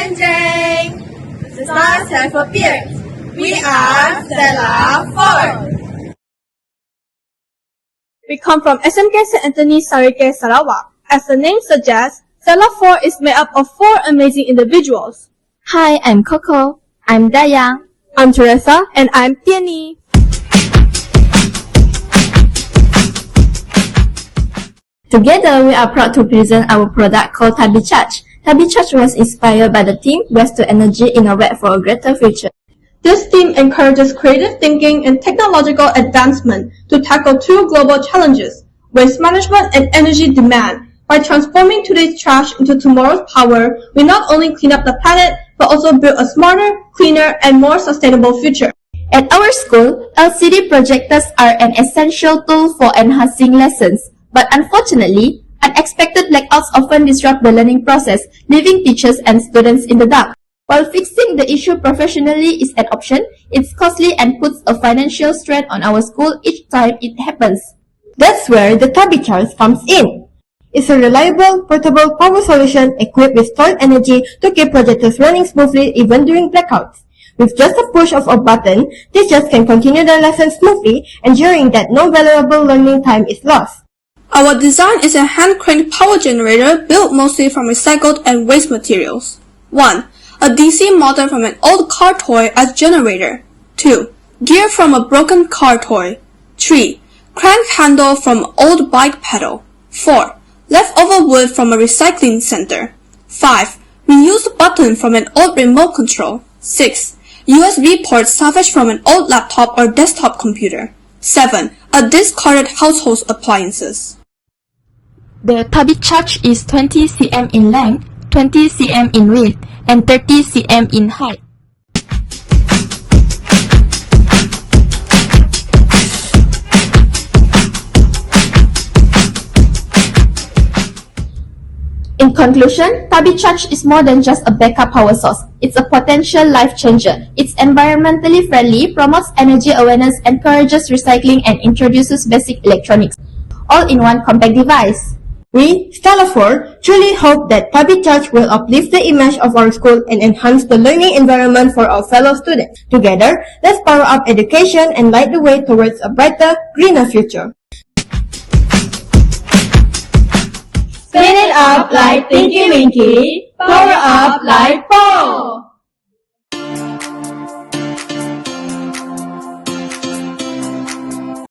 and Jane. This is not time for beers. We are Stellarfour. We come from SMK St. Anthony, Sarikei, Sarawak. As the name suggests, Stellarfour is made up of 4 amazing individuals. Hi, I'm Coco. I'm Dayang. I'm Teresa. And I'm Tiani. Together, we are proud to present our product called Tabby Charge. Tabby Charge was inspired by the theme Waste to Energy in a Web for a Greater Future. This theme encourages creative thinking and technological advancement to tackle 2 global challenges, waste management and energy demand. By transforming today's trash into tomorrow's power, we not only clean up the planet, but also build a smarter, cleaner, and more sustainable future. At our school, LCD projectors are an essential tool for enhancing lessons. But unfortunately, unexpected blackouts often disrupt the learning process, leaving teachers and students in the dark. While fixing the issue professionally is an option, it's costly and puts a financial strain on our school each time it happens. That's where the Tabby Charge comes in. It's a reliable, portable power solution equipped with stored energy to keep projectors running smoothly even during blackouts. With just a push of a button, teachers can continue their lessons smoothly, ensuring that no valuable learning time is lost. Our design is a hand-cranked power generator built mostly from recycled and waste materials. 1. A DC motor from an old car toy as generator. 2. Gear from a broken car toy. 3. Crank handle from old bike pedal. 4. Leftover wood from a recycling center. 5. Reused button from an old remote control. 6. USB port salvaged from an old laptop or desktop computer. 7. A discarded household appliances. The Tabby Charge is 20 cm in length, 20 cm in width, and 30 cm in height. In conclusion, Tabby Charge is more than just a backup power source. It's a potential life changer. It's environmentally friendly, promotes energy awareness, encourages recycling, and introduces basic electronics, all in one compact device. We, Stellarfour, truly hope that Tabby Charge will uplift the image of our school and enhance the learning environment for our fellow students. Together, let's power up education and light the way towards a brighter, greener future. Spin it up like Tinky Winky. Power up like Paul.